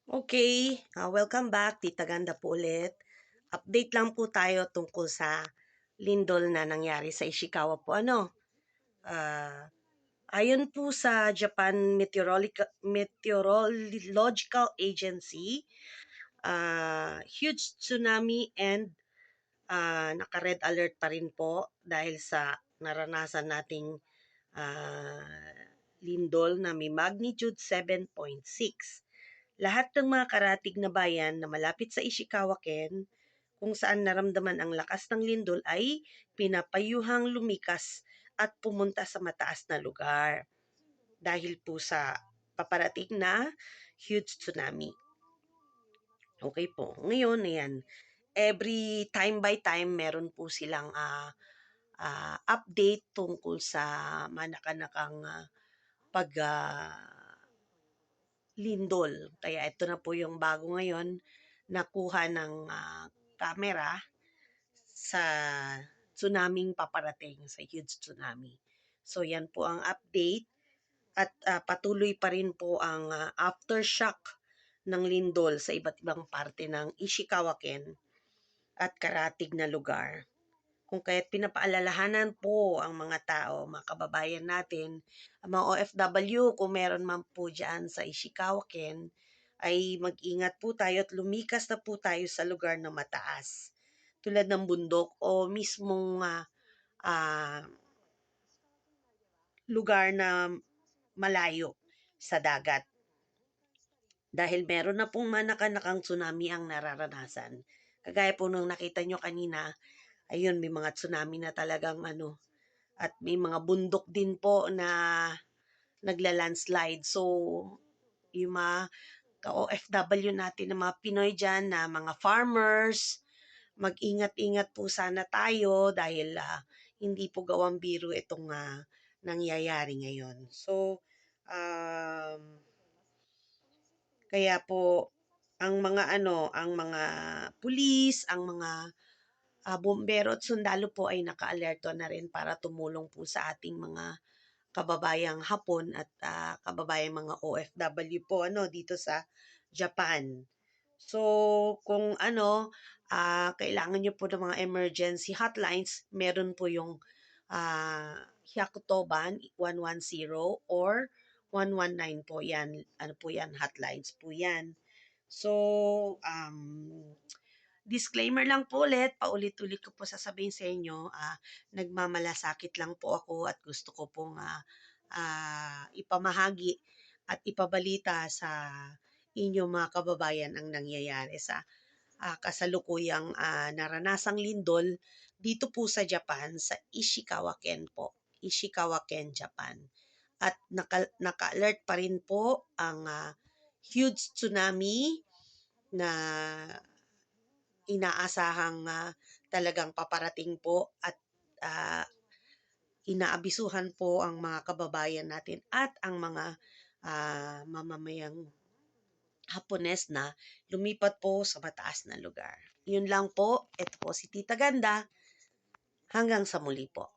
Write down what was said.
Okay, welcome back. Tita Ganda po ulit. Update lang po tayo tungkol sa lindol na nangyari sa Ishikawa po. Ah, ayon po sa Japan Meteorological Agency, huge tsunami and naka-red alert pa rin po dahil sa naranasan nating lindol na may magnitude 7.6. Lahat ng mga karatig na bayan na malapit sa Ishikawa-ken kung saan naramdaman ang lakas ng lindol ay pinapayuhang lumikas at pumunta sa mataas na lugar dahil po sa paparating na huge tsunami. Okay po. Ngayon, ayan, every time by time meron po silang update tungkol sa manakanakang pag lindol. Kaya ito na po yung bago ngayon nakuha ng camera sa tsunaming paparating, sa huge tsunami. So yan po ang update at patuloy pa rin po ang aftershock ng lindol sa iba't ibang parte ng Ishikawa-ken at karatig na lugar. Kung kaya't pinapaalalahanan po ang mga tao, mga kababayan natin, ang mga OFW, kung meron man po dyan sa Ishikawa-ken, ay mag-ingat po tayo at lumikas na po tayo sa lugar na mataas. Tulad ng bundok o mismong lugar na malayo sa dagat. Dahil meron na pong manakanakang tsunami ang nararanasan. Kagaya po nung nakita nyo kanina, ayun, may mga tsunami na talagang at may mga bundok din po na nagla-landslide. So, yung mga ka-OFW natin na mga Pinoy dyan, na mga farmers, mag-ingat-ingat po sana tayo dahil hindi po gawang biro itong nangyayari ngayon. So, kaya po ang mga pulis, ang mga bombero at sundalo po ay naka-alerto na rin para tumulong po sa ating mga kababayang Hapon at kababayang mga OFW po dito sa Japan. So, kung kailangan nyo po ng mga emergency hotlines, meron po yung Hyakutoban 110 or 119 po yan. Ano po yan? Hotlines po yan. So, disclaimer lang po ulit, paulit-ulit ko po sasabihin sa inyo, nagmamalasakit lang po ako at gusto ko pong ipamahagi at ipabalita sa inyong mga kababayan ang nangyayari sa kasalukuyang naranasang lindol dito po sa Japan, sa Ishikawa-ken po. Ishikawa-ken, Japan. At naka-alert pa rin po ang huge tsunami na inaasahang talagang paparating po at inaabisuhan po ang mga kababayan natin at ang mga mamamayang Hapones na lumipat po sa mataas na lugar. Yun lang po. Ito po si Tita Ganda. Hanggang sa muli po.